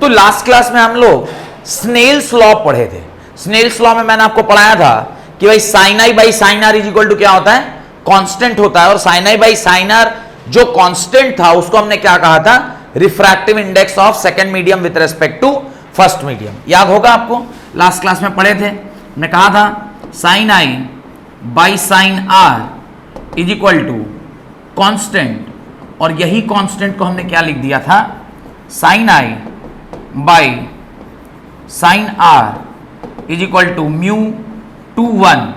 तो last class में हम लोग स्नेल्स लॉ पढ़े थे। स्नेल्स लॉ में मैंने आपको पढ़ाया था कि भाई sine i by sine r is equal to क्या होता है, कांस्टेंट होता है, और sine i by sine r जो कांस्टेंट था उसको हमने क्या कहा था, refractive index of second medium with respect to first medium. याद होगा आपको, लास्ट क्लास में पढ़े थे, हमने कहा था sine i by sine r is equal to constant, और यही कांस्टेंट को हमने क्या लिख दिया था, sine i by sine r is equal to mu two one.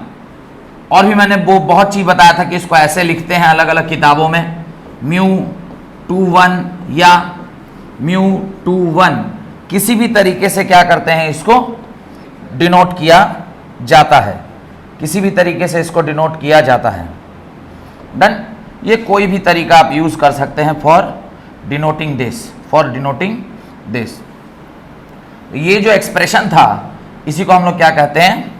और भी मैंने वो बहुत चीज बताया था कि इसको ऐसे लिखते हैं अलग अलग किताबों में, म्यू टू वन या म्यू टू वन, किसी भी तरीके से क्या करते हैं, इसको डिनोट किया जाता है, किसी भी तरीके से इसको डिनोट किया जाता है। डन। ये कोई भी तरीका आप यूज कर सकते हैं for denoting this, for denoting this. ये जो एक्सप्रेशन था इसी को हम लोग क्या कहते हैं,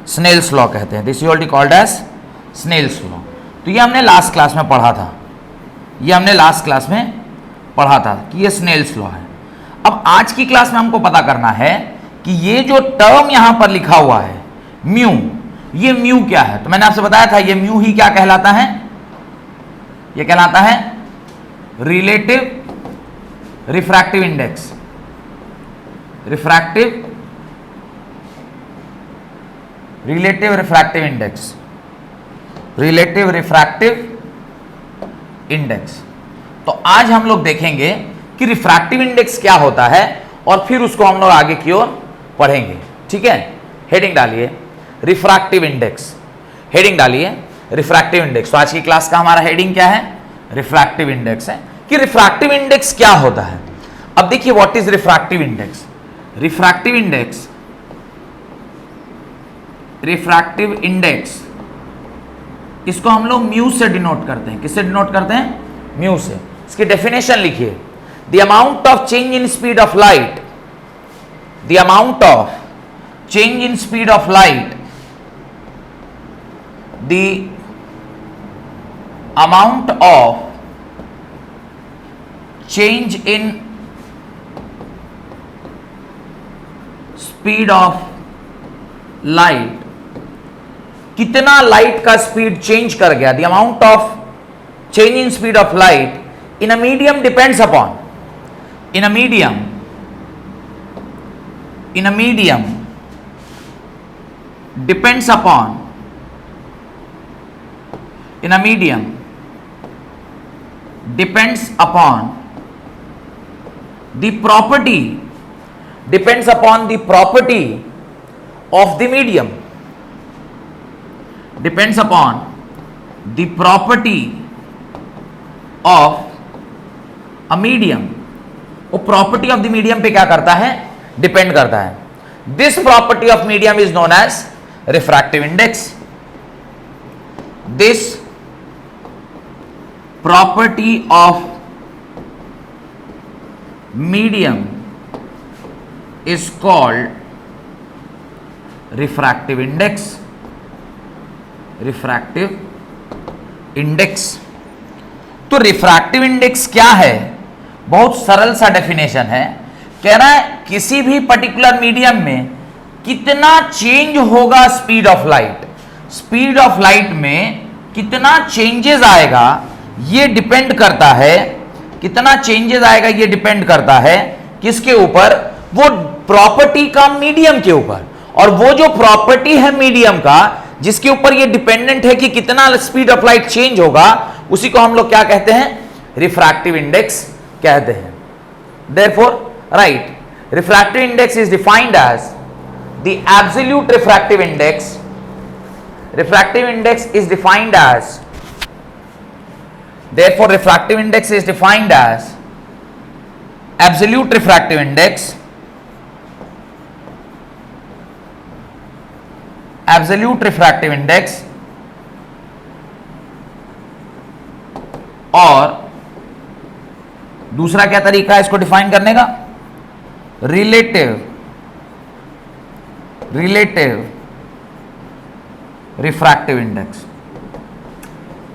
स्नेल्स लॉ कहते हैं। This is also called as Snell's law. तो ये हमने लास्ट क्लास में पढ़ा था, ये हमने लास्ट क्लास में पढ़ा था कि ये स्नेल्स लॉ है। अब आज की क्लास में हमको पता करना है कि ये जो टर्म यहां पर लिखा हुआ है म्यू, ये म्यू क्या है। तो मैंने आपसे बताया था ये म्यू ही क्या कहलाता है, ये कहलाता है relative refractive index, refractive relative refractive index, relative refractive index. तो आज हम लोग देखेंगे कि रिफ्रैक्टिव इंडेक्स क्या होता है और फिर उसको हम लोग आगे की ओर पढ़ेंगे। ठीक है, हेडिंग डालिए रिफ्रैक्टिव इंडेक्स, हेडिंग डालिए रिफ्रैक्टिव इंडेक्स। तो आज की क्लास का हमारा हेडिंग क्या है, रिफ्रैक्टिव इंडेक्स है कि रिफ्रैक्टिव इंडेक्स क्या होता है। अब देखिए what is refractive index. Refractive index, refractive index इसको हम लोग म्यू से डिनोट करते हैं। किससे डिनोट करते हैं, म्यू से। इसकी डेफिनेशन लिखिए, the amount of change in speed of light, the amount of change in speed of light, the amount of change in speed of light, कितना लाइट का स्पीड चेंज कर गया, the amount of change in speed of light in a medium depends upon, in a medium, in a medium depends upon, in a medium depends upon the property, depends upon the property of the medium, depends upon the property of a medium। वो property of the medium पे क्या करता है, depend करता है। This property of medium is known as refractive index। This property of medium is called refractive index, refractive index. तो refractive index क्या है, बहुत सरल सा डेफिनेशन है। कह रहा है किसी भी पर्टिकुलर मीडियम में कितना चेंज होगा speed of light, speed of light में कितना चेंजेस आएगा ये डिपेंड करता है, कितना चेंजेस आएगा ये डिपेंड करता है किसके ऊपर, वो प्रॉपर्टी का मीडियम के ऊपर। और वो जो प्रॉपर्टी है मीडियम का जिसके ऊपर ये डिपेंडेंट है कि कितना स्पीड ऑफ लाइट चेंज होगा, उसी को हम लोग क्या कहते हैं, रिफ्रैक्टिव इंडेक्स कहते हैं। Therefore right, refractive index is defined as the absolute refractive index, refractive index is defined as, therefore refractive index is defined as absolute refractive index, absolute refractive index, और दूसरा क्या तरीका है इसको डिफाइन करने का, रिलेटिव रिफ्रैक्टिव इंडेक्स।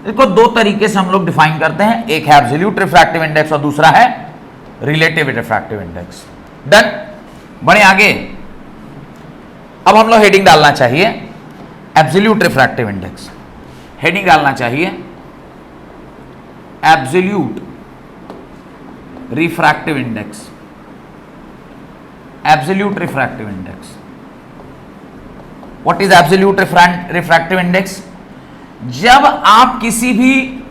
इसको दो तरीके से हम लोग डिफाइन करते हैं, एक है एब्सोल्यूट रिफ्रैक्टिव इंडेक्स और दूसरा है रिलेटिव रिफ्रैक्टिव इंडेक्स। डन। बढ़े आगे। अब हम लोग हेडिंग डालना चाहिए एब्सोल्यूट रिफ्रैक्टिव इंडेक्स। हेडिंग डालना चाहिए absolute refractive index. Absolute refractive index. What is absolute refractive index? जब आप किसी भी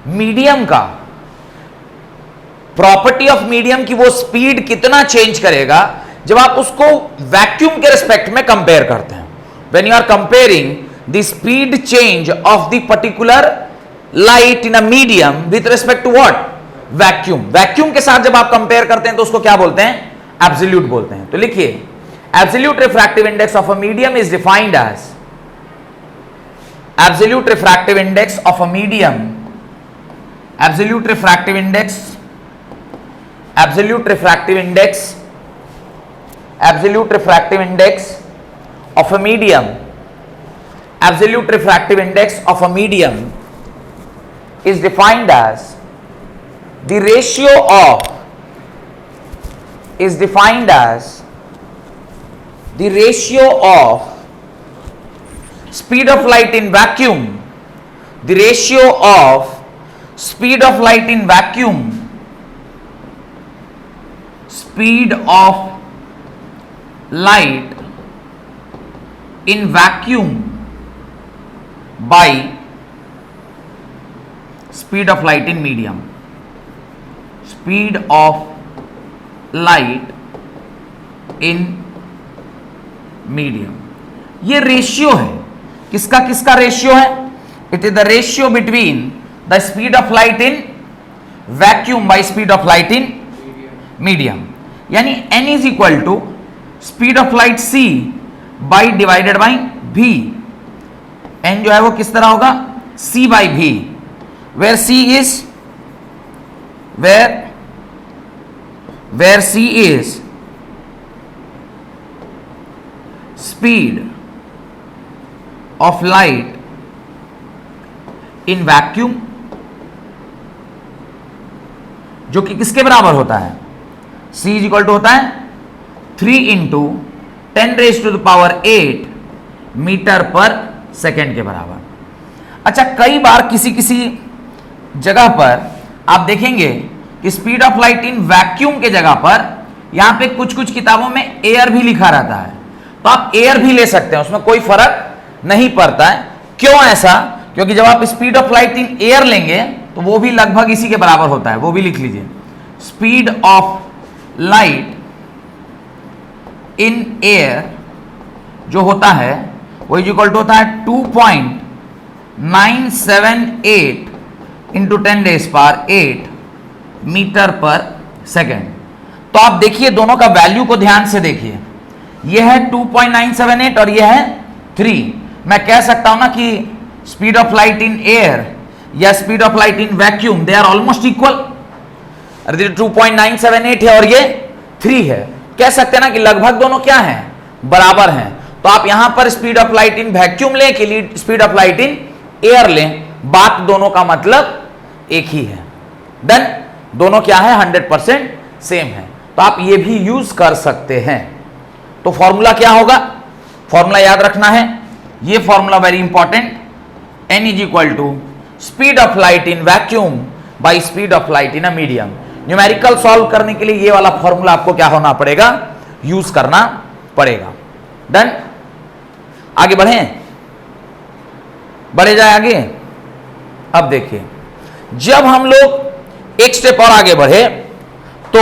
मीडियम का प्रॉपर्टी ऑफ मीडियम की वो स्पीड कितना चेंज करेगा, जब आप उसको वैक्यूम के रिस्पेक्ट में कंपेयर करते हैं, when you are comparing the speed change of the particular light in a medium with respect to what? Vacuum. Vacuum के साथ जब आप कंपेयर करते हैं तो उसको क्या बोलते हैं? एब्सोल्यूट बोलते हैं। तो लिखिए absolute refractive index of a medium is defined as absolute refractive index of a medium, absolute refractive index, absolute refractive index, absolute refractive index of a medium, absolute refractive index of a medium is defined as the ratio of, is defined as the ratio of speed of light in vacuum, the ratio of speed of light in vacuum, speed of light in vacuum by speed of light in medium, speed of light in medium। ये ratio है, किसका किसका ratio है? It is the ratio between the speed of light in vacuum by speed of light in medium. यानी n is equal to speed of light c by divided by v। n जो है वो किस तरह होगा? c by v, where c is where c is speed of light in vacuum, जो कि किसके बराबर होता है? C इज इक्वल टू होता है 3 into 10 raise to the power 8 metre पर सेकेंड के बराबर। अच्छा, कई बार किसी किसी जगह पर आप देखेंगे कि speed of light in vacuum के जगह पर यहां पे कुछ कुछ किताबों में एयर भी लिखा रहता है, तो आप एयर भी ले सकते हैं, उसमें कोई फर्क नहीं पड़ता है। क्यों ऐसा? क्योंकि जब आप speed of light in air लेंगे तो वो भी लगभग इसी के बराबर होता है, वो भी लिख लीजिए। Speed of light in air जो होता है वो इक्वल टू होता है 2.978 इंटू 10 रेज पावर 8 मीटर पर सेकेंड। तो आप देखिए दोनों का वैल्यू को ध्यान से देखिए, यह है 2.978 और यह है 3। मैं कह सकता हूं ना कि speed of light in air या speed of light in vacuum they are almost equal. अरे 2.978 है और ये 3 है, कह सकते हैं ना कि लगभग दोनों क्या हैं? बराबर हैं। तो आप यहां पर speed of light in vacuum लें कि speed of light in air लें, बात दोनों का मतलब एक ही है। डन। दोनों क्या है? 100% सेम है, तो आप ये भी यूज कर सकते हैं। तो फॉर्मूला क्या होगा? फॉर्मूला याद रखना है, ये formula very important, n is equal to speed of light in vacuum by speed of light in a medium. Numerical solve करने के लिए ये वाला फॉर्मूला आपको क्या होना पड़ेगा? यूज करना पड़ेगा। डन। आगे बढ़े जाए आगे। अब देखिए, जब हम लोग एक स्टेप और आगे बढ़े तो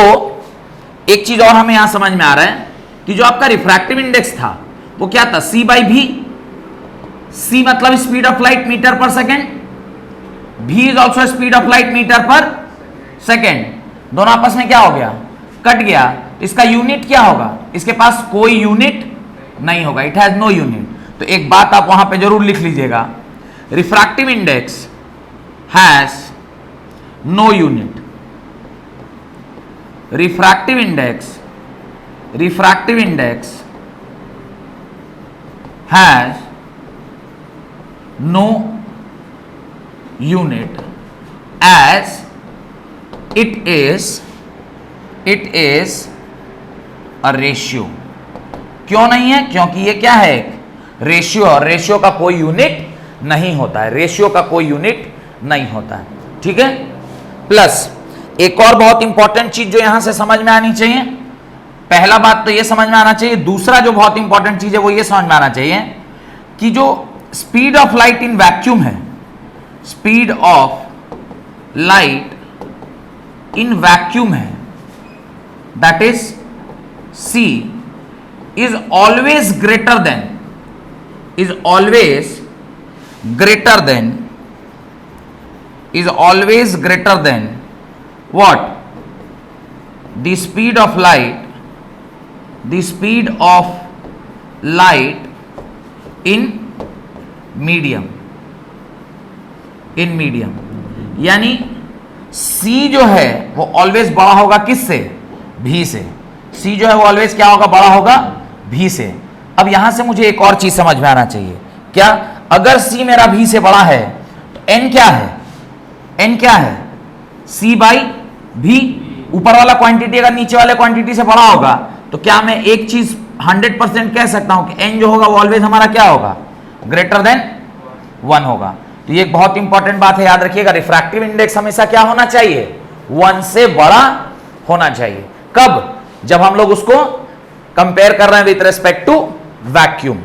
एक चीज और हमें यहां समझ में आ रहा है कि जो आपका रिफ्रैक्टिव इंडेक्स था वो क्या था? c by v। c मतलब स्पीड ऑफ लाइट मीटर पर second, v is also speed of light metre पर सेकेंड। दोनों आपस में क्या हो गया? कट गया। इसका यूनिट क्या होगा? इसके पास कोई यूनिट नहीं होगा, इट हैज नो यूनिट। तो एक बात आप वहां पे जरूर लिख लीजिएगा, refractive index has no unit. रिफ्रैक्टिव इंडेक्स has no unit as it is a ratio. क्यों नहीं है? क्योंकि ये क्या है? रेशियो, और रेशियो का कोई यूनिट नहीं होता है, रेशियो का कोई यूनिट नहीं होता है। ठीक है। प्लस एक और बहुत इंपॉर्टेंट चीज जो यहां से समझ में आनी चाहिए, पहला बात तो ये समझ में आना चाहिए, दूसरा जो बहुत इंपॉर्टेंट चीज है वो ये समझ में आना चाहिए कि जो speed of light in vacuum है, speed of light in vacuum है, that is c is always greater than what? The speed of light in medium, यानी c जो है वो ऑलवेज बड़ा होगा किससे? v से। c जो है वो ऑलवेज क्या होगा? बड़ा होगा v से। अब यहां से मुझे एक और चीज समझ में आना चाहिए, क्या? अगर c मेरा v से बड़ा है तो n क्या है? n क्या है? c by v। ऊपर वाला क्वांटिटी अगर नीचे वाले क्वांटिटी से बड़ा होगा तो क्या मैं एक चीज 100% कह सकता हूं कि n जो होगा वो ऑलवेज हमारा क्या होगा? ग्रेटर देन 1 होगा। तो ये एक बहुत इंपॉर्टेंट बात है, याद रखिएगा। रिफ्रैक्टिव इंडेक्स हमेशा क्या होना चाहिए? 1 से बड़ा होना चाहिए। कब? जब हम लोग उसको कंपेयर कर रहे हैं विथ रेस्पेक्ट टू वैक्यूम,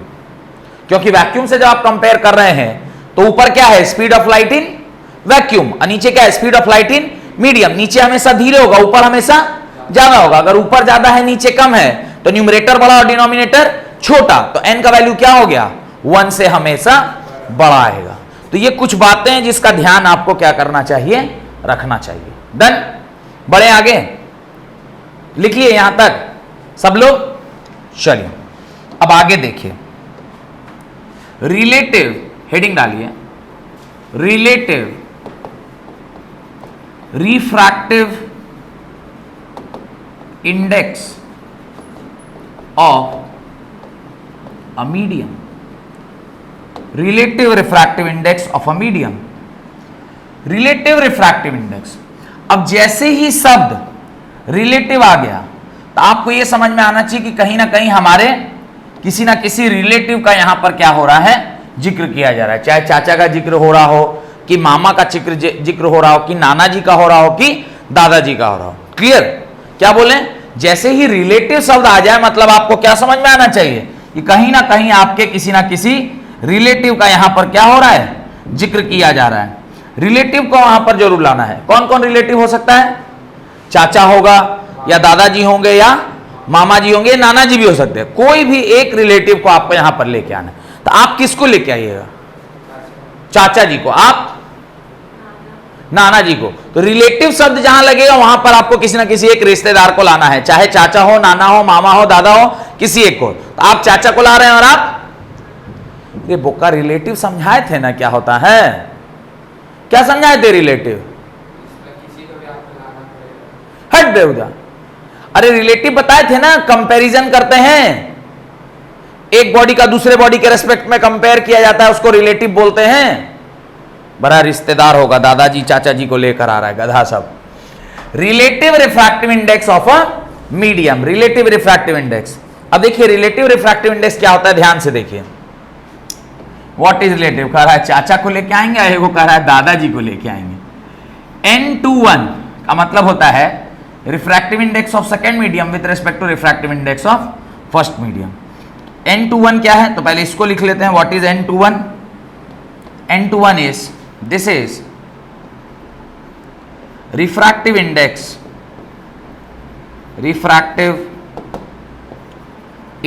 क्योंकि वैक्यूम से जब आप कंपेयर कर रहे हैं तो ऊपर क्या है? Speed of light in vacuum, और नीचे क्या है? Speed of light in medium. नीचे हमेशा धीरे होगा, ऊपर हमेशा ज्यादा होगा। अगर ऊपर ज्यादा है नीचे कम है तो न्यूमरेटर बड़ा और डिनोमिनेटर छोटा, तो n का वैल्यू क्या हो गया? 1 से हमेशा बड़ा आएगा। तो ये कुछ बातें हैं जिसका ध्यान आपको क्या करना चाहिए? रखना चाहिए। डन? बढ़े आगे, लिख लिए यहां तक सब लोग? चलिए अब आगे देखिए, रिलेटिव, हेडिंग डालिए, relative refractive index of a medium, relative refractive index of a medium. Relative refractive index, अब जैसे ही शब्द रिलेटिव आ गया तो आपको यह समझ में आना चाहिए कि कहीं ना कहीं हमारे किसी ना किसी रिलेटिव का यहां पर क्या हो रहा है? जिक्र किया जा रहा है। चाहे चाचा का जिक्र हो रहा हो, कि मामा का जिक्र हो रहा हो, कि नाना जी का हो रहा हो, कि दादाजी का हो रहा हो। क्लियर? क्या बोले? जैसे ही रिलेटिव शब्द आ जाए मतलब आपको क्या समझ में आना चाहिए कि कहीं ना कहीं आपके किसी ना किसी रिलेटिव का यहां पर क्या हो रहा है? जिक्र किया जा रहा है। रिलेटिव को वहां पर जरूर लाना है। कौन कौन रिलेटिव हो सकता है? चाचा होगा, या दादाजी होंगे, या मामा जी होंगे, नाना जी भी हो सकते हैं। कोई भी एक रिलेटिव को आपको यहां पर लेके आना है। तो आप किसको लेके आइएगा? चाचा जी को, आप नाना जी को। तो रिलेटिव शब्द जहां लगेगा वहां पर आपको किसी ना किसी एक रिश्तेदार को लाना है, चाहे चाचा हो, नाना हो, मामा हो, दादा हो, किसी एक को। तो आप चाचा को ला रहे हैं, और आप ये बुक का रिलेटिव समझाए थे ना क्या होता है? क्या समझाए थे रिलेटिव? हट बेहुदा, अरे रिलेटिव बताए थे ना, कंपैरिजन करते हैं, एक बॉडी का दूसरे बॉडी के रेस्पेक्ट में कंपेयर किया जाता है, उसको रिलेटिव बोलते हैं। बड़ा रिश्तेदार होगा, दादाजी चाचा जी को लेकर आ रहा है गधा सब। Relative refractive index of a medium, relative refractive index. अब देखिए रिलेटिव रिफ्रैक्टिव इंडेक्स क्या होता है, ध्यान से देखिए। What is relative? कह रहा है चाचा को लेके आएंगे, एगो कह रहा है दादाजी को लेके आएंगे। n/1 का मतलब होता है refractive index of second medium with respect to refractive index of first medium. n/1 क्या है? तो पहले इसको लिख लेते हैं। What is n/1? n/1 is, this is refractive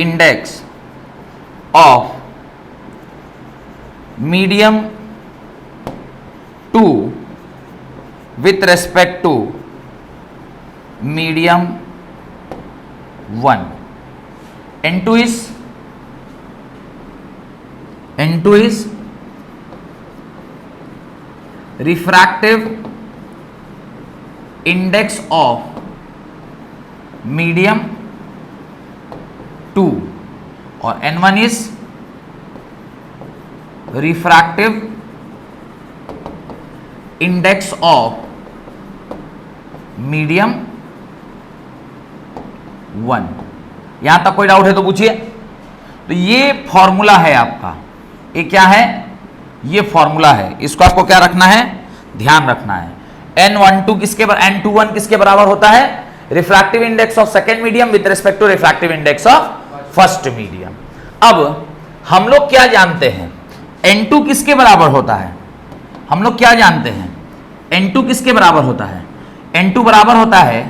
index of medium 2 with respect to medium 1. n2 is refractive index of medium 2, और n1 is refractive index of medium 1। यहां तक कोई डाउट है तो पूछिए। तो ये फॉर्मूला है आपका, ये क्या है, ये फॉर्मूला है, इसको आपको क्या रखना है, ध्यान रखना है। N12 किसके N21 किसके बराबर होता है, refractive index of second medium with respect to refractive index of first medium. अब हम लोग क्या जानते हैं, N2 किसके बराबर होता है, हम लोग क्या जानते हैं, N2 किसके बराबर होता है, N2 बराबर होता है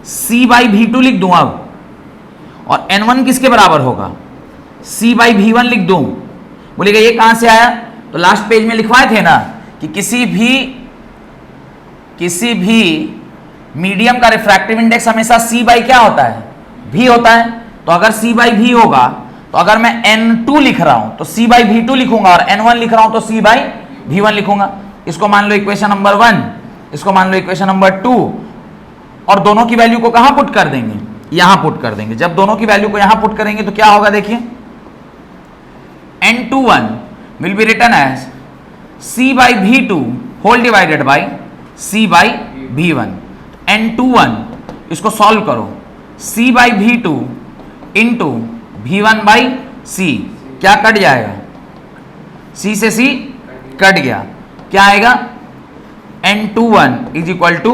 C/V2 लिख दूं अब, और N1 किसके बराबर होगा, C/V1 लिख दूं। बोलेगा ये कहां से आया, तो लास्ट पेज में लिखवाए थे ना कि किसी भी मीडियम का रिफ्रैक्टिव इंडेक्स हमेशा C/ क्या होता है, V होता है। तो अगर C/V होगा तो अगर मैं N2 लिख रहा हूं तो C/V2 लिखूंगा, और N1 लिख रहा हूं तो C/V1 लिखूंगा। इसको मान लो इक्वेशन नंबर 1, इसको मान लो इक्वेशन नंबर 2, और दोनों की वैल्यू को कहां पुट कर देंगे, यहां पुट कर देंगे। जब दोनों की वैल्यू को यहां पुट करेंगे तो क्या होगा, देखिए N21 will be written as C/V2 whole divided by C/V1। N21 इसको सॉल्व करो, C/V2 इंटू V1/C, क्या कट जाएगा, C से C कट गया, क्या आएगा, N21 is equal to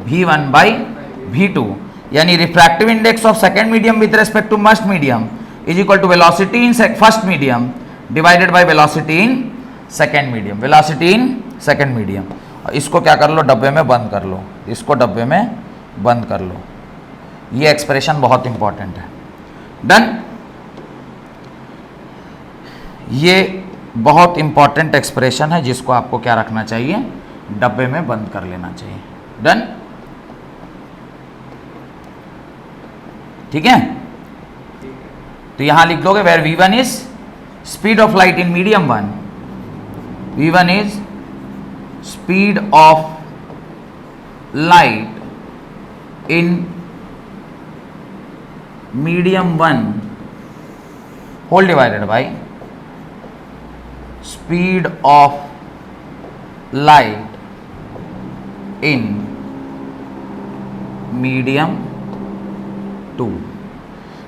V1/V2, यानी refractive index of second medium with respect to first medium is equal to velocity in first medium divided by velocity in second medium, velocity in second medium. इसको क्या कर लो, डब्बे में बंद कर लो, इसको डब्बे में बंद कर लो। ये एक्सप्रेशन बहुत इंपॉर्टेंट है। डन, ये बहुत इंपॉर्टेंट एक्सप्रेशन है जिसको आपको क्या रखना चाहिए, डब्बे में बंद कर लेना चाहिए। डन, ठीक है। तो यहां लिख दोगे where V1 is speed of light in medium 1, V1 is speed of light in medium 1 whole divided by speed of light in medium 2,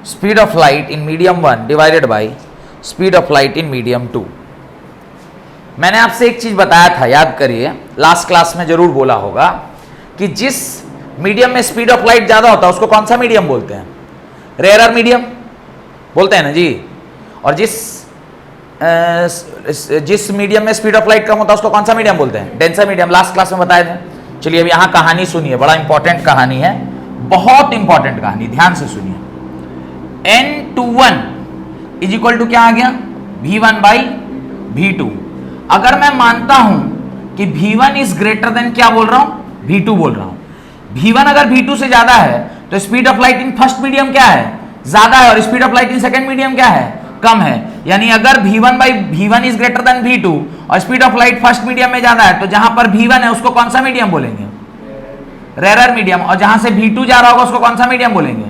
speed of light in medium 1 divided by speed of light in medium 2। मैंने आपसे एक चीज बताया था, याद करिए, last class में जरूर बोला होगा कि जिस मीडियम में स्पीड ऑफ लाइट ज्यादा होता है उसको कौन सा मीडियम बोलते हैं, रेयरर मीडियम बोलते हैं ना जी। और जिस मीडियम में स्पीड ऑफ लाइट कम होता है उसको कौन सा मीडियम बोलते हैं, डेंसर मीडियम, लास्ट क्लास में बताए थे। चलिए अब यहां कहानी सुनिए, बड़ा इंपॉर्टेंट कहानी है, बहुत इंपॉर्टेंट कहानी, ध्यान से सुनिए। N21 इज इक्वल टू क्या आ गया, V1/V2। अगर मैं मानता हूं कि V1 इज ग्रेटर देन क्या बोल रहा हूं, V2 बोल रहा हूं। V1 अगर V2 से ज्यादा है तो speed of light in first medium क्या है, ज्यादा है, और speed of light in second medium क्या है, कम है। यानी अगर V1 is greater than V2 और speed of light first medium में ज्यादा है तो जहां पर V1 है उसको कौन सा मीडियम बोलेंगे, रेयरर मीडियम, और जहां से V2 जा रहा होगा उसको कौन सा मीडियम बोलेंगे,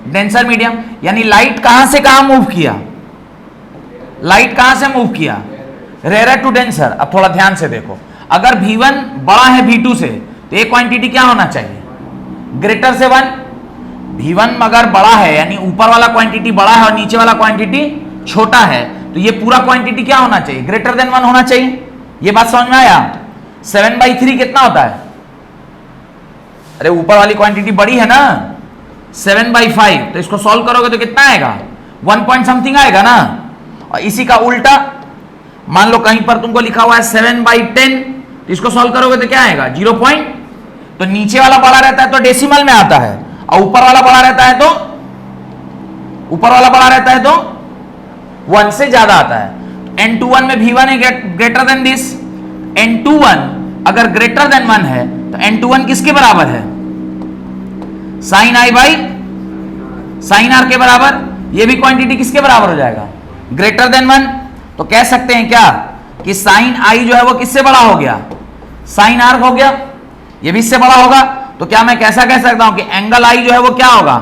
डेंसर मीडियम। यानी लाइट कहां से कहां मूव किया, लाइट कहां से मूव किया, रेयरर टू डेंसर। अब थोड़ा ध्यान से देखो, अगर V1 बड़ा है V2 से तो ये क्वांटिटी क्या होना चाहिए, ग्रेटर से 1। V1 अगर बड़ा है यानी ऊपर वाला क्वांटिटी बड़ा है और नीचे वाला क्वांटिटी छोटा है तो ये पूरा क्वांटिटी क्या होना चाहिए, ग्रेटर देन 1 होना चाहिए। ये बात समझ में आया। 7/3 कितना होता है, अरे ऊपर वाली क्वांटिटी बड़ी है ना, 7/5, तो इसको सॉल्व करोगे तो कितना आएगा, 1 पॉइंट समथिंग आएगा ना। और इसी का उल्टा मान लो कहीं पर तुमको लिखा हुआ है 7/10, तो इसको सॉल्व करोगे तो क्या आएगा, 0 पॉइंट। तो नीचे वाला बड़ा रहता है तो डेसिमल में आता है, और ऊपर वाला बड़ा रहता है तो 1 से ज्यादा आता है। N21 में V1 है ग्रेटर देन दिस, N21 अगर ग्रेटर देन 1 है तो N21 किसके बराबर है, sine I by sine R के बराबर। ये भी क्वांटिटी किसके बराबर हो जाएगा, ग्रेटर देन 1। तो कह सकते हैं क्या कि साइन I जो है वो किससे बड़ा हो गया, साइन R हो गया, ये भी इससे बड़ा होगा। तो क्या मैं कैसा कह सकता हूं कि एंगल I जो है वो क्या होगा,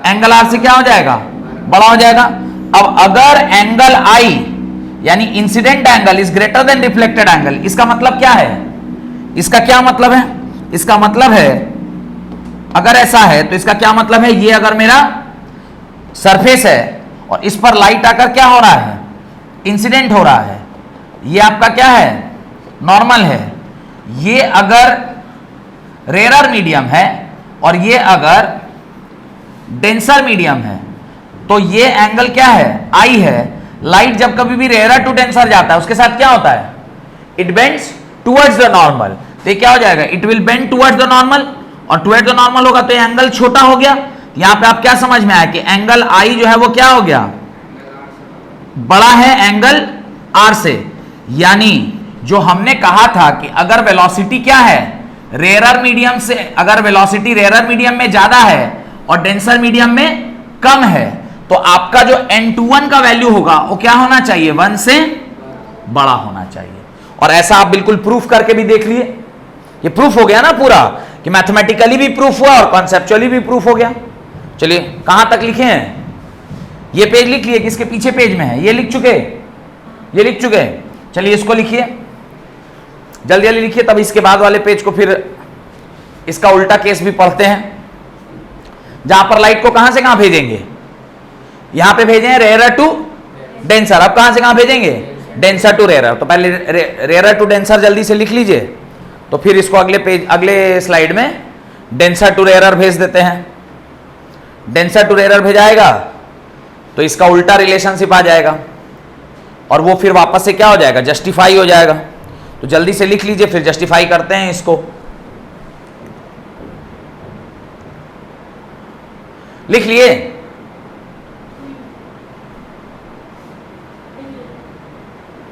एंगल R से क्या हो जाएगा, बड़ा हो जाएगा। अब अगर एंगल I यानी incident angle is greater than reflected angle, इसका मतलब क्या है, इसका क्या मतलब है, इसका मतलब है अगर ऐसा है तो इसका क्या मतलब है, ये अगर मेरा सरफेस है और इस पर लाइट आकर क्या हो रहा है, इंसिडेंट हो रहा है, ये आपका क्या है, नॉर्मल है। ये अगर रेयर मीडियम है और ये अगर डेंसर मीडियम है तो ये एंगल क्या है, आई है। लाइट जब कभी भी रेयर टू डेंसर जाता है उसके साथ क्या होता है, it bends towards the normal. तो ये क्या हो जाएगा, it will bend towards the normal, और टुवर्ड्स द नॉर्मल होगा तो ये एंगल छोटा हो गया। यहां पे आप क्या समझ में आया कि एंगल आई जो है वो क्या हो गया, बड़ा है एंगल आर से। यानी जो हमने कहा था कि अगर वेलोसिटी क्या है, रेयर मीडियम से, अगर वेलोसिटी रेयर मीडियम में ज्यादा है और डेंसर मीडियम में कम है तो आपका जो n21 का वैल्यू होगा वो क्या होना चाहिए, 1 से बड़ा होना चाहिए। और ऐसा आप बिल्कुल प्रूफ करके भी देख लिए, ये प्रूफ हो गया ना पूरा, कि मैथमेटिकली भी प्रूफ हुआ और कॉन्सेप्चुअली भी प्रूफ हो गया। चलिए कहां तक लिखे हैं, ये पेज लिख लिए, किसके पीछे पेज में है, ये लिख चुके, ये लिख चुके। चलिए इसको लिखिए, जल्दी जल्दी लिखिए, तब इसके बाद वाले पेज को फिर इसका उल्टा केस भी पढ़ते हैं, जहां पर लाइट को कहां से कहां भेजेंगे, यहां पे भेजें रेयर टू डेंसर। अब कहां से कहां भेजेंगे, डेंसर टू रेयर। तो पहले रेयर टू डेंसर जल्दी से लिख लीजिए, तो फिर इसको अगले पेज, अगले स्लाइड में डेंसर टू रेयर भेज देते हैं। डेंसर टू रेयर भेजाएगा तो इसका उल्टा रिलेशनशिप आ जाएगा और वो फिर वापस से क्या हो जाएगा, जस्टिफाई हो जाएगा। तो जल्दी से लिख लीजिए, फिर जस्टिफाई करते हैं इसको। लिख लिए,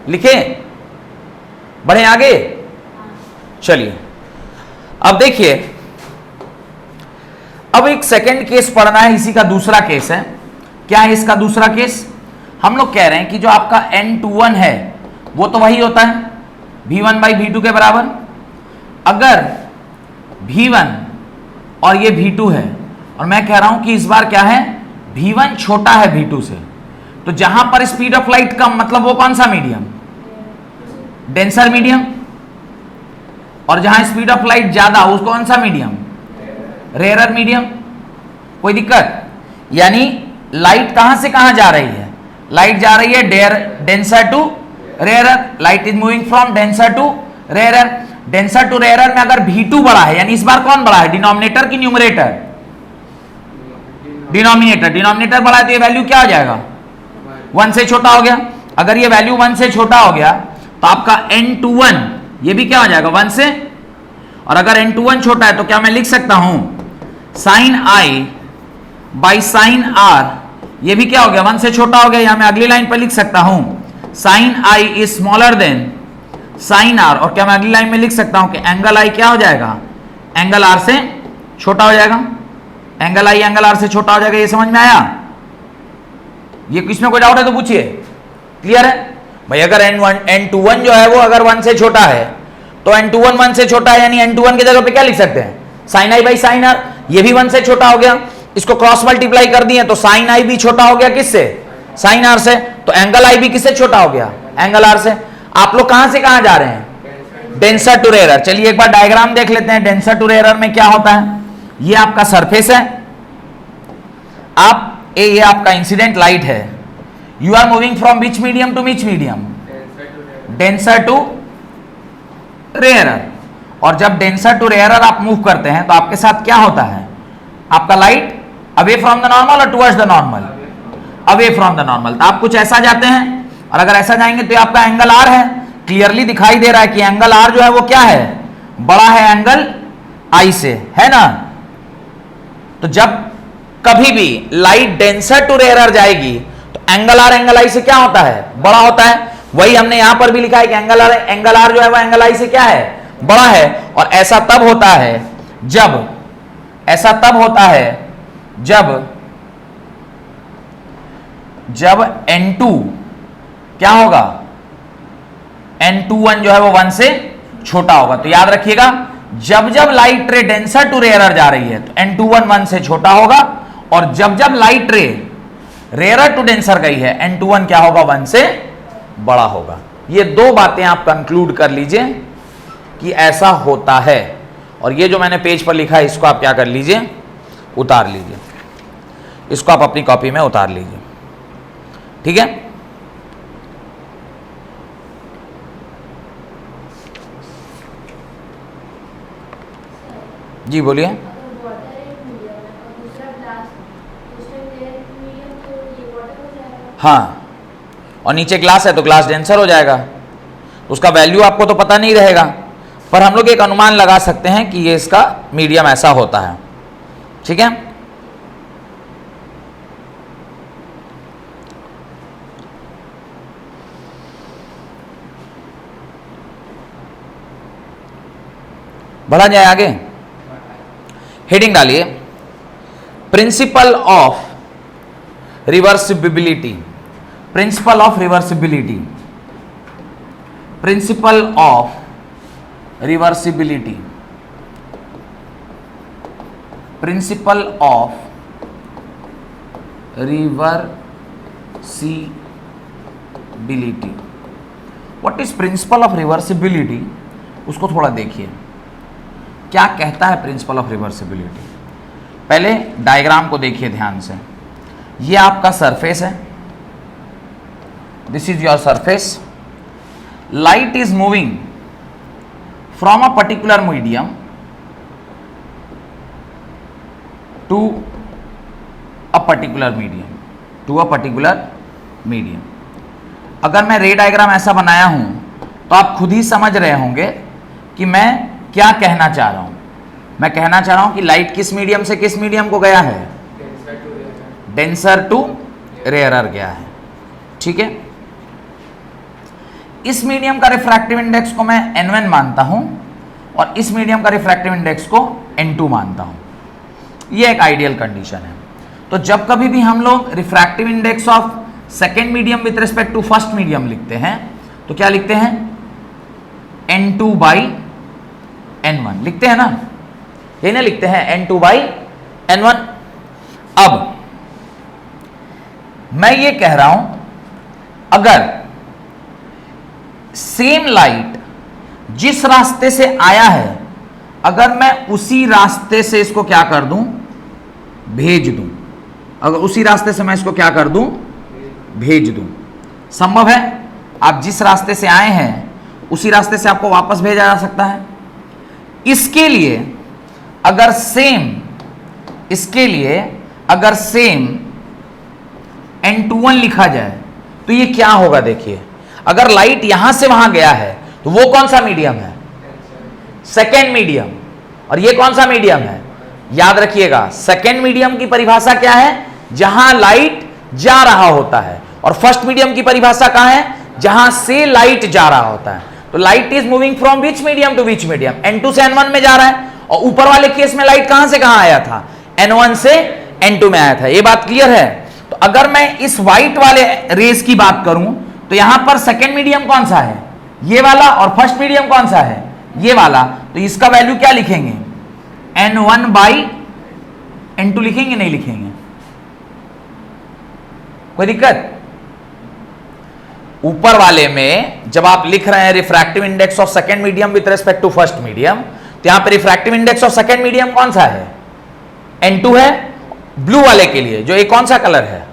लिखे, बढ़े आगे। चलिए अब देखिए, अब एक सेकंड केस पढ़ना है, इसी का दूसरा केस है। क्या है इसका दूसरा केस, हम लोग कह रहे हैं कि जो आपका n21 है वो तो वही होता है v1 बाई v2 के बराबर। अगर v1 और ये v2 है और मैं कह रहा हूं कि इस बार क्या है, v1 छोटा है v2 से, तो जहां पर स्पीड ऑफ लाइट कम, मतलब वो कौन सा मीडियम, डेंसर मीडियम, और जहां स्पीड ऑफ लाइट ज्यादा वो कौन सा मीडियम, रेयर मीडियम। कोई दिक्कत, यानी लाइट कहां से कहां जा रही है, लाइट जा रही है denser to rare, light is moving from denser to rare. Denser to rare में अगर v2 बड़ा है, यानी इस बार कौन बड़ा है, डिनोमिनेटर की न्यूमरेटर, डिनोमिनेटर, डिनोमिनेटर बड़ा है तो ये वैल्यू क्या हो जाएगा, 1 से छोटा हो गया। अगर ये वैल्यू 1 से छोटा हो गया तो आपका n21 ये भी क्या हो जाएगा, 1 से। और अगर n21 छोटा है तो क्या मैं लिख सकता हूं, sine i by sine r, ये भी क्या हो गया, 1 से छोटा हो गया। यहां मैं अगली लाइन पर लिख सकता हूं sine i is smaller than sine r, और क्या मैं अगली लाइन में लिख सकता हूं कि एंगल आई क्या हो जाएगा, एंगल आर से छोटा हो जाएगा। एंगल आई एंगल आर से छोटा हो जाएगा, ये समझ में आया। ये किसमें कोई डाउट है तो पूछिए, क्लियर है भाई। अगर n21 जो है वो अगर 1 से छोटा है तो n21 1 से छोटा है, यानी n21 की जगह पे क्या लिख सकते हैं, sine i by sine r. ये भी 1 से छोटा हो गया, इसको क्रॉस मल्टीप्लाई कर दिए तो साइन आई भी छोटा हो गया किससे, साइन आर से। तो एंगल आई भी किससे छोटा हो गया, एंगल आर से। आप लोग कहां से कहां जा रहे हैं, डेंसर टू रेयर। चलिए एक बार डायग्राम देख लेते हैं, डेंसर टू रेयर में क्या होता है। ये आपका सरफेस है, आप ये आपका इंसिडेंट लाइट है। You are moving from which medium to which medium, denser to rare. और जब डेंसर टू रेयर आप मूव करते हैं तो आपके साथ क्या होता है, आपका light away from the normal और towards the normal, away from the normal. तो आप कुछ ऐसा जाते हैं और अगर ऐसा जाएंगे तो आपका एंगल आर है, क्लियरली दिखाई दे रहा है कि एंगल आर जो है वो क्या है, बड़ा है एंगल आई से, है ना। तो जब कभी भी लाइट डेंसर टू रेयर जाएगी तो एंगल आई से क्या होता है, बड़ा होता है। वही हमने यहां पर भी लिखा है कि एंगल आर जो है वो एंगल आई से क्या है, बड़ा है। और ऐसा तब होता है जब, ऐसा तब होता है जब n2 क्या होगा, n21 जो है वो 1 से छोटा होगा। तो याद रखिएगा, जब जब लाइट रे डेंसर टू रेयर जा रही है तो n21 1 से छोटा होगा, और जब जब लाइट रे रेयर टू डेंसर गई है n21 क्या होगा, 1 से बड़ा होगा। ये दो बातें आप कंक्लूड कर लीजिए कि ऐसा होता है। और ये जो मैंने पेज पर लिखा है इसको आप क्या कर लीजिए, उतार लीजिए। इसको आप अपनी कॉपी में उतार लीजिए, ठीक है। जी बोलिए। हाँ, और नीचे ग्लास है तो ग्लास डेंसर हो जाएगा, उसका वैल्यू आपको तो पता नहीं रहेगा, पर हम लोग एक अनुमान लगा सकते हैं कि ये इसका मीडियम ऐसा होता है, ठीक है। बढ़ा जाए आगे, हेडिंग डालिए principle of reversibility, principle of reversibility, principle of reversibility, principle of reversibility. What is principle of reversibility, उसको थोड़ा देखिए क्या कहता है प्रिंसिपल ऑफ रिवर्सिबिलिटी। पहले डायग्राम को देखिए ध्यान से, ये आपका सरफेस है, this is your surface, light is moving from a particular medium to a particular medium, to a particular medium. अगर मैं रे डायग्राम ऐसा बनाया हूं तो आप खुद ही समझ रहे होंगे कि मैं क्या कहना चाह रहा हूं। मैं कहना चाह रहा हूं कि लाइट किस मीडियम से किस मीडियम को गया है, डेंसर टू रेयरर गया है, ठीक है। इस मीडियम का रिफ्रैक्टिव इंडेक्स को मैं n1 मानता हूं और इस मीडियम का रिफ्रैक्टिव इंडेक्स को n2 मानता हूं। यह एक आइडियल कंडीशन है। तो जब कभी भी हम लोग refractive index of second medium with respect to first medium लिखते हैं तो क्या लिखते हैं, n2 बाई n1 लिखते हैं ना, ये ना लिखते हैं n2 बाई n1। अब मैं ये कह रहा हूं अगर सेम लाइट जिस रास्ते से आया है, अगर मैं उसी रास्ते से इसको क्या कर दूं, भेज दूं, अगर उसी रास्ते से मैं इसको क्या कर दूं, भेज दूं, संभव है। आप जिस रास्ते से आए हैं उसी रास्ते से आपको वापस भेजा जा सकता है। इसके लिए अगर सेम n21 लिखा जाए तो ये क्या होगा, देखिए अगर लाइट यहां से वहां गया है तो वो कौन सा मीडियम है, सेकेंड मीडियम, और ये कौन सा मीडियम है, याद रखिएगा सेकेंड मीडियम की परिभाषा क्या है, जहां लाइट जा रहा होता है, और फर्स्ट मीडियम की परिभाषा कहां है, जहां से लाइट जा रहा होता है। तो light is moving from which medium to which medium, n2 से n1 में जा रहा है, और ऊपर वाले केस में लाइट कहां से कहां आया था, n1 से n2 में आया था। ये बात क्लियर है। तो अगर मैं इस व्हाइट वाले रेस की बात करूं तो यहां पर सेकेंड मीडियम कौन सा है, ये वाला, और फर्स्ट मीडियम कौन सा है, ये वाला। तो इसका वैल्यू क्या लिखेंगे, n1 बाई n2 लिखेंगे, नहीं लिखेंगे, कोई दिक्कत। ऊपर वाले में जब आप लिख रहे हैं refractive index of second medium with respect to first medium, तो यहां पर refractive index of second medium कौन सा है, n2 है। ब्लू वाले के लिए जो एक कौन सा कलर है,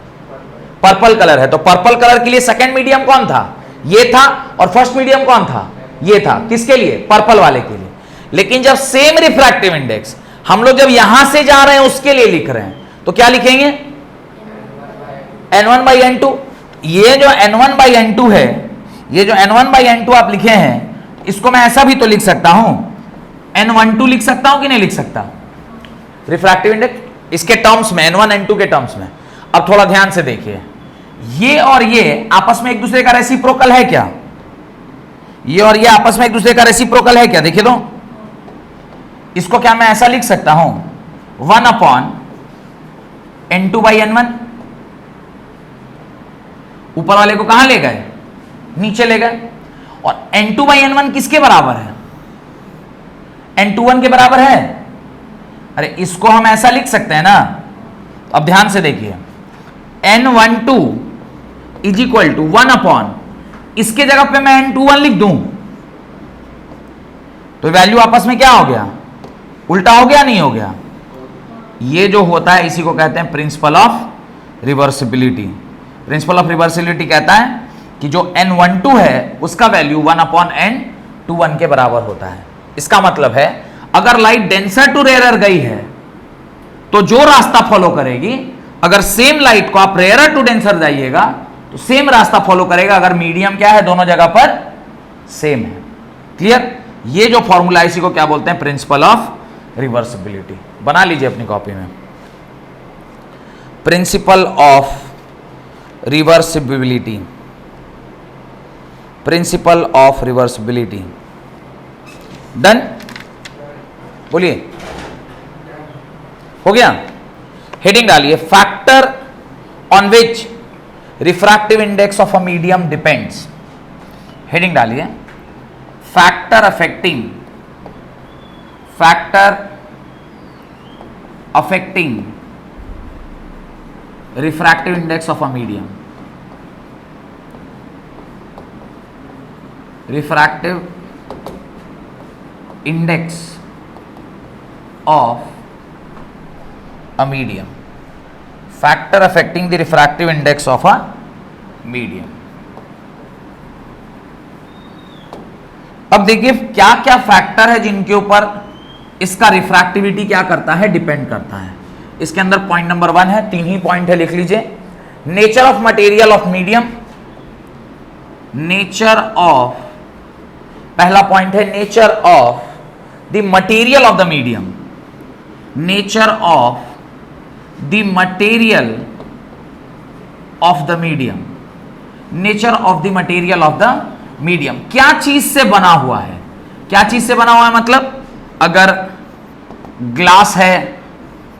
पर्पल कलर है, तो पर्पल कलर के लिए सेकेंड मीडियम कौन था, ये था, और फर्स्ट मीडियम कौन था, ये था। किसके लिए, पर्पल वाले के लिए। लेकिन जब सेम रिफ्रैक्टिव इंडेक्स हम लोग जब यहां से जा रहे हैं उसके लिए लिख रहे हैं तो क्या लिखेंगे, n1 बाई n2। ये जो n1 बाई n2 है, ये जो n1 बाई n2 आप लिखे हैं, इसको मैं ऐसा भी तो लिख सकता हूं, n12 लिख सकता हूं कि नहीं लिख सकता, रिफ्रैक्टिव इंडेक्स इसके टर्म्स में, n1 n2 के टर्म्स में। अब थोड़ा ध्यान से देखिए, ये और ये आपस में एक दूसरे का रेसिप्रोकल है क्या, ये और ये आपस में एक दूसरे का रेसिप्रोकल है क्या, देखिए तो इसको क्या मैं ऐसा लिख सकता हूं, 1 अपॉन n2 बाई n1। ऊपर वाले को कहां ले गए, नीचे ले गए, और n2 बाई n1 किसके बराबर है, n21 के बराबर है। अरे इसको हम ऐसा लिख सकते हैं ना। अब ध्यान से देखिए, n12 is equal to 1 upon, इसके जगह पे मैं n21 लिख दूं तो वैल्यू आपस में क्या हो गया, उल्टा हो गया, नहीं हो गया, ये जो होता है इसी को कहते हैं principle of reversibility. Principle of reversibility कहता है कि जो n12 है उसका वैल्यू 1/n21 के बराबर होता है। इसका मतलब है अगर लाइट डेंसर टू रेयरर गई है तो जो रास्ता फॉलो करेगी, अगर सेम लाइट को आप रेयरर टू डेंसर जाइएगा तो सेम रास्ता फॉलो करेगा, अगर मीडियम क्या है दोनों जगह पर सेम है। क्लियर? ये जो फॉर्मूला इसी को क्या बोलते हैं? Principle of reversibility. बना लीजिए अपनी कॉपी में, principle of reversibility, principle of reversibility. Done? बोलिए, हो गया? हेडिंग डालिए, factor on which refractive index of a medium depends. Heading डालिए, factor affecting refractive index of a medium, refractive index of a medium, factor affecting the refractive index of a medium। अब देखिए क्या क्या factor है जिनके ऊपर इसका refractivity क्या करता है, डिपेंड करता है। इसके अंदर पॉइंट नंबर 1 है, 3 ही पॉइंट है, लिख लीजिए। Nature of material of medium, nature of, पहला पॉइंट है nature of the material of the medium, nature of the material of the medium, nature of the material of the medium. क्या चीज से बना हुआ है? क्या चीज से बना हुआ है मतलब अगर ग्लास है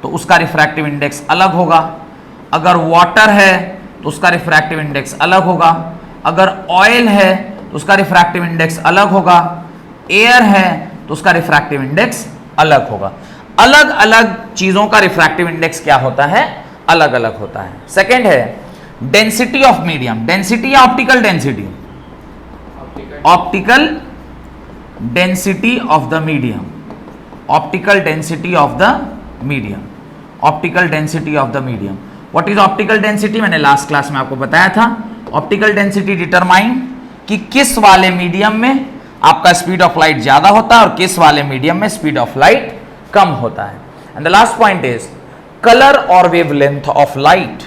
तो उसका रिफ्रैक्टिव इंडेक्स अलग होगा, अगर वाटर है तो उसका रिफ्रैक्टिव इंडेक्स अलग होगा, अगर ऑयल है तो उसका रिफ्रैक्टिव इंडेक्स अलग होगा, एयर है तो उसका रिफ्रैक्टिव इंडेक्स अलग होगा। अलग अलग चीजों का रिफ्रैक्टिव इंडेक्स क्या होता है? अलग अलग होता है। सेकेंड है डेंसिटी ऑफ मीडियम, डेंसिटी या optical density, optical density of the medium, optical density of the medium, optical density of the medium. What is optical density? मैंने लास्ट क्लास में आपको बताया था। ऑप्टिकल डेंसिटी डिटरमाइन कि किस वाले मीडियम में आपका स्पीड ऑफ लाइट ज्यादा होता है और किस वाले मीडियम में स्पीड ऑफ लाइट कम होता है। And the last point is colour और वेवलेंथ ऑफ लाइट,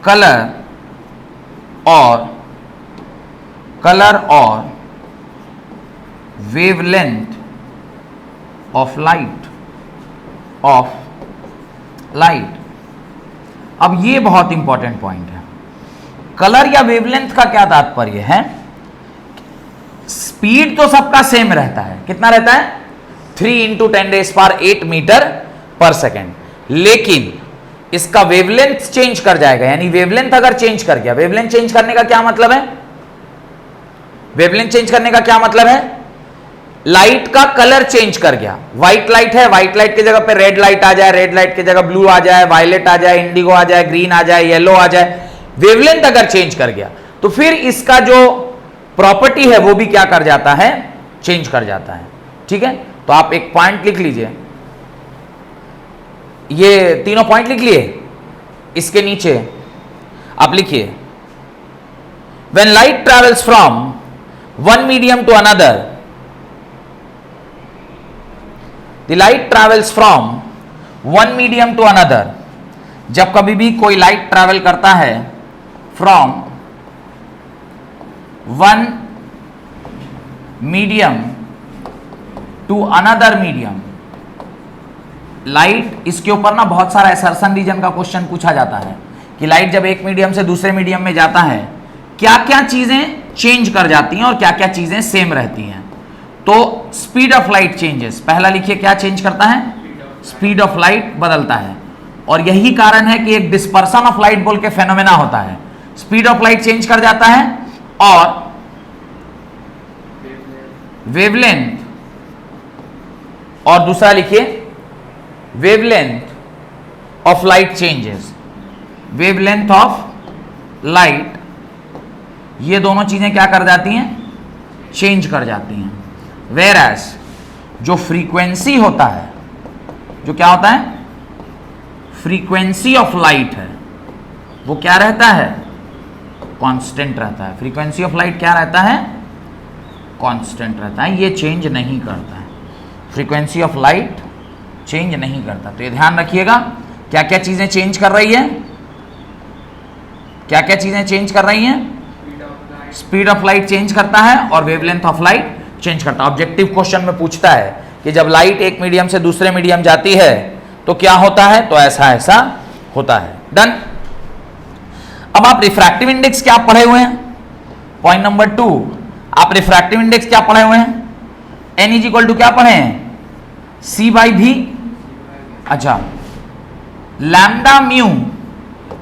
कलर और वेवलेंथ ऑफ लाइट, अब ये बहुत इंपॉर्टेंट पॉइंट है। कलर या वेवलेंथ का क्या तात्पर्य है? स्पीड तो सबका सेम रहता है, कितना रहता है? 3 × 10⁸ मीटर पर सेकेंड, लेकिन इसका वेवलेंथ चेंज कर जाएगा। यानी वेवलेंथ अगर चेंज कर गया, वेवलेंथ चेंज करने का क्या मतलब है? वेवलेंथ चेंज करने का क्या मतलब है? लाइट का कलर चेंज कर गया। व्हाइट लाइट है, व्हाइट लाइट की जगह पे रेड लाइट आ जाए, रेड लाइट की जगह ब्लू आ जाए, वायलेट आ जाए, इंडिगो आ जाए, ग्रीन आ जाए, येलो आ जाए। वेवलेंथ अगर चेंज कर गया तो फिर इसका जो प्रॉपर्टी है वो भी क्या कर जाता है? चेंज कर जाता है। ठीक है, तो आप एक पॉइंट लिख लीजिए, ये तीनों पॉइंट लिख लिए। इसके नीचे आप लिखिए, when light travels from one medium to another, The light travels from one medium to another। जब कभी भी कोई लाइट ट्रैवल करता है from one medium to another medium, light, इसके ऊपर ना बहुत सारा असर्शन रीजन का क्वेश्चन पूछा जाता है कि लाइट जब एक मीडियम से दूसरे मीडियम में जाता है क्या क्या चीजें चेंज कर जाती हैं और क्या क्या चीजें सेम रहती हैं। तो स्पीड ऑफ लाइट चेंजेस, पहला लिखिए क्या चेंज करता है? स्पीड ऑफ लाइट बदलता है। और यही कारण है कि एक डिस्पर्सन ऑफ लाइट बोल के फेनोमेना होता है, स्पीड ऑफ लाइट चेंज कर जाता है और वेवलेंथ, और दूसरा लिखिए wavelength of light changes, wavelength of light, ये दोनों चीजें क्या कर जाती हैं? चेंज कर जाती हैं। वेयर एज जो फ्रीक्वेंसी होता है, जो क्या होता है, फ्रीक्वेंसी ऑफ लाइट है, वो क्या रहता है, कांस्टेंट रहता है। फ्रीक्वेंसी ऑफ लाइट क्या रहता है, कांस्टेंट रहता है, ये चेंज नहीं करता है। फ्रीक्वेंसी ऑफ लाइट चेंज नहीं करता। तो ये ध्यान रखिएगा, क्या क्या चीजें चेंज कर रही है, क्या क्या चीजें चेंज कर रही हैं, स्पीड ऑफ लाइट चेंज करता है और वेवलेंथ ऑफ लाइट चेंज करता है। ऑब्जेक्टिव क्वेश्चन में पूछता है कि जब लाइट एक मीडियम से दूसरे मीडियम जाती है तो क्या होता है, तो ऐसा ऐसा होता है। डन। अब आप रिफ्रैक्टिव इंडेक्स क्या पढ़े हुए हैं, पॉइंट नंबर 2, आप रिफ्रैक्टिव इंडेक्स क्या पढ़े हुए हैं, एन इज इक्वल टू क्या पढ़े हैं, सी बाई भी। अच्छा, lambda mu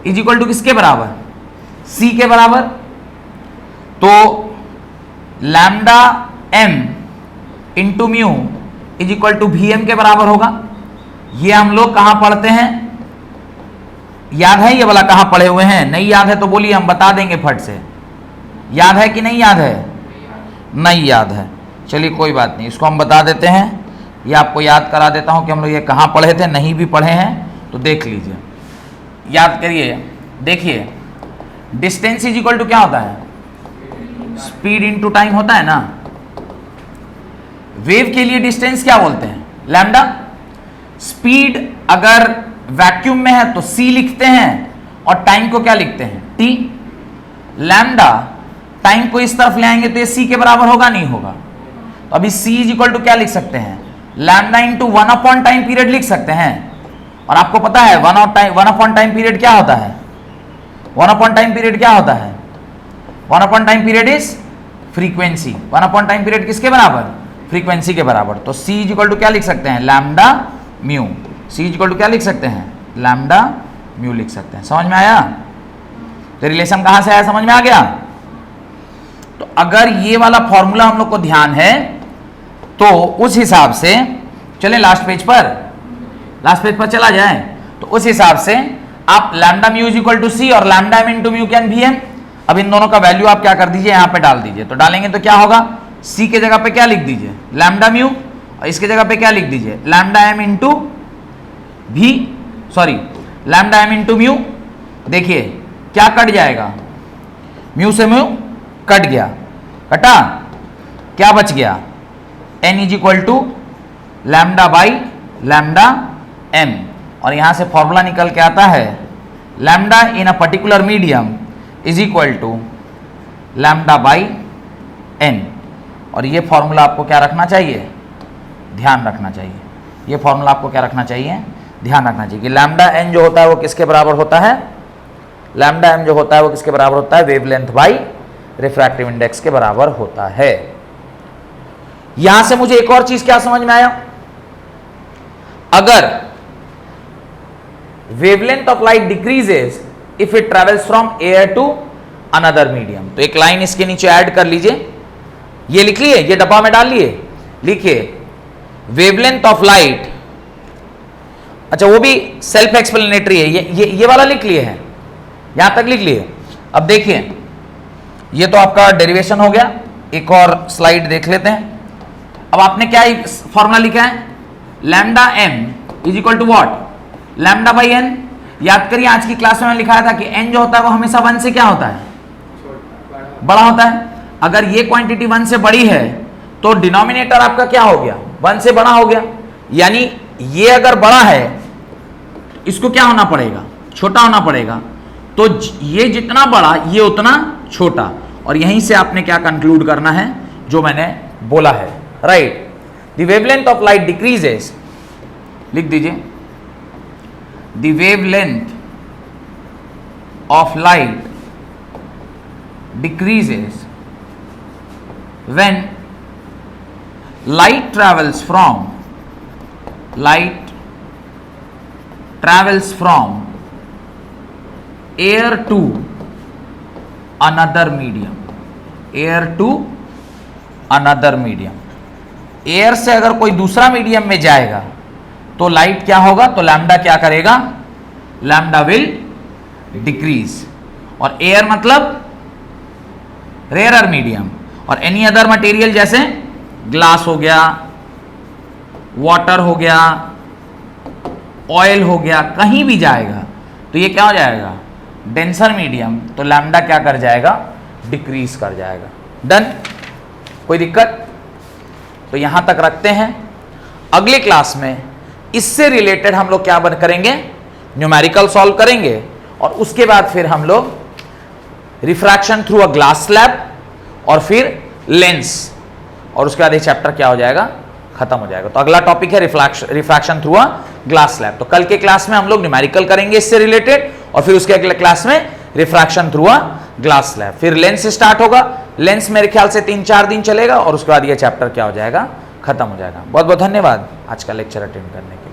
is equal to किसके बराबर, सी के बराबर। तो lambda M into mu is equal to V M के बराबर होगा। ये हम लोग कहां पढ़ते हैं, याद है ये वाला कहां पढ़े हुए हैं, नहीं याद है तो बोलिए, हम बता देंगे फट से। याद है कि नहीं याद है, नहीं याद है, चलिए कोई बात नहीं, इसको हम बता देते हैं। ये आपको याद करा देता हूं कि हम लोग ये कहां पढ़े थे, नहीं भी पढ़े हैं तो देख लीजिए, याद करिए। देखिए, डिस्टेंस इज इक्वल टू क्या होता है, स्पीड इनटू टाइम होता है ना। वेव के लिए डिस्टेंस क्या बोलते हैं, लैम्डा। स्पीड अगर वैक्यूम में है तो c लिखते हैं और टाइम को क्या लिखते हैं, t। लैम्डा टाइम को इस तरफ ले आएंगे तो ये c के बराबर होगा, नहीं होगा। तो अभी c इज इक्वल टू क्या लिख सकते हैं, lambda into 1 upon time period लिख सकते हैं। और आपको पता है 1 अपॉन टाइम पीरियड क्या होता है, 1 अपॉन टाइम पीरियड क्या होता है, 1 upon time period is frequency. 1 upon time period किसके बराबर, फ्रीक्वेंसी के बराबर। तो c इज इक्वल टू क्या लिख सकते हैं, lambda mu. c is equal to क्या लिख सकते हैं, लैम्डा म्यू लिख सकते हैं। समझ में आया, तो रिलेशन कहां से आया, समझ में आ गया। तो अगर ये वाला फॉर्मूला हम लोग को ध्यान है तो उस हिसाब से चले, लास्ट पेज पर चला जाए, तो उस हिसाब से आप lambda mu is equal to c और lambda M into mu can we m. अब इन दोनों का वैल्यू आप क्या कर दीजिए, यहां पे डाल दीजिए। तो डालेंगे तो क्या होगा, सी के जगह पे क्या लिख दीजिए, लैम्डा म्यू, और इसके जगह पे क्या लिख दीजिए, लैम्डा एम इंटू भी, sorry lambda M into mu. देखिए क्या कट जाएगा, म्यू से म्यू कट गया, कटा, क्या बच गया, N is equal to lambda by lambda M. और यहां से फॉर्मूला निकल के आता है, lambda in a particular medium is equal to lambda by N. और ये फॉर्मूला आपको क्या रखना चाहिए, ध्यान रखना चाहिए। ये फॉर्मूला आपको क्या रखना चाहिए, ध्यान रखना चाहिए कि लैम्डा एन जो होता है वो किसके बराबर होता है, लैम्डा एम जो होता है वो किसके बराबर होता है, वेवलेंथ बाई रिफ्रैक्टिव इंडेक्स के बराबर होता है। यहां से मुझे एक और चीज क्या समझ में आया, अगर wavelength of light decreases if it travels from air to another medium, तो एक लाइन इसके नीचे ऐड कर लीजिए, ये लिख लिए, ये डब्बा में डाल लिए, लिखिए वेवलेंथ ऑफ लाइट। अच्छा वो भी सेल्फ एक्सप्लेनेटरी है, ये वाला लिख लिए है, यहां तक लिख लिए। अब देखिए ये तो आपका डेरिवेशन हो गया, एक और स्लाइड देख लेते हैं। अब आपने क्या फॉर्मूला लिखा है, lambda M is equal to what, lambda by N. याद करिए आज की क्लास में लिखा था कि एन जो होता है वो हमेशा 1 से क्या होता है, बड़ा होता है। अगर ये क्वांटिटी 1 से बड़ी है तो डिनोमिनेटर आपका क्या हो गया, 1 से बड़ा हो गया। यानी ये अगर बड़ा है इसको क्या होना पड़ेगा, छोटा होना पड़ेगा। तो ये जितना बड़ा ये उतना छोटा, और यहीं से आपने क्या कंक्लूड करना है, जो मैंने बोला है, right. The wavelength of light decreases, लिख दीजिए, the wavelength of light decreases when light travels from air to another medium, air से अगर कोई दूसरा मीडियम में जाएगा तो लाइट क्या होगा, तो लैम्डा क्या करेगा, लैम्डा विल डिक्रीज। और एयर मतलब रेयरर मीडियम, और एनी अदर मटेरियल जैसे ग्लास हो गया, वाटर हो गया, ऑयल हो गया, कहीं भी जाएगा तो ये क्या हो जाएगा, डेंसर मीडियम, तो लैम्डा क्या कर जाएगा, डिक्रीज कर जाएगा। डन, कोई दिक्कत? तो यहां तक रखते हैं। अगले क्लास में इससे रिलेटेड हम लोग क्या करेंगे, न्यूमेरिकल सॉल्व करेंगे, और उसके बाद फिर हम लोग refraction through a glass slab और फिर लेंस, और उसके बाद ये चैप्टर क्या हो जाएगा, खत्म हो जाएगा। तो अगला टॉपिक है refraction through a glass slab. तो कल के क्लास में हम लोग न्यूमेरिकल करेंगे इससे रिलेटेड, और फिर उसके अगले क्लास में refraction through a glass slab, फिर लेंस स्टार्ट होगा। लेंस मेरे ख्याल से 3-4 दिन चलेगा, और उसके बाद ये चैप्टर क्या हो जाएगा, खत्म हो जाएगा। बहुत बहुत धन्यवाद आज का लेक्चर अटेंड करने के लिए।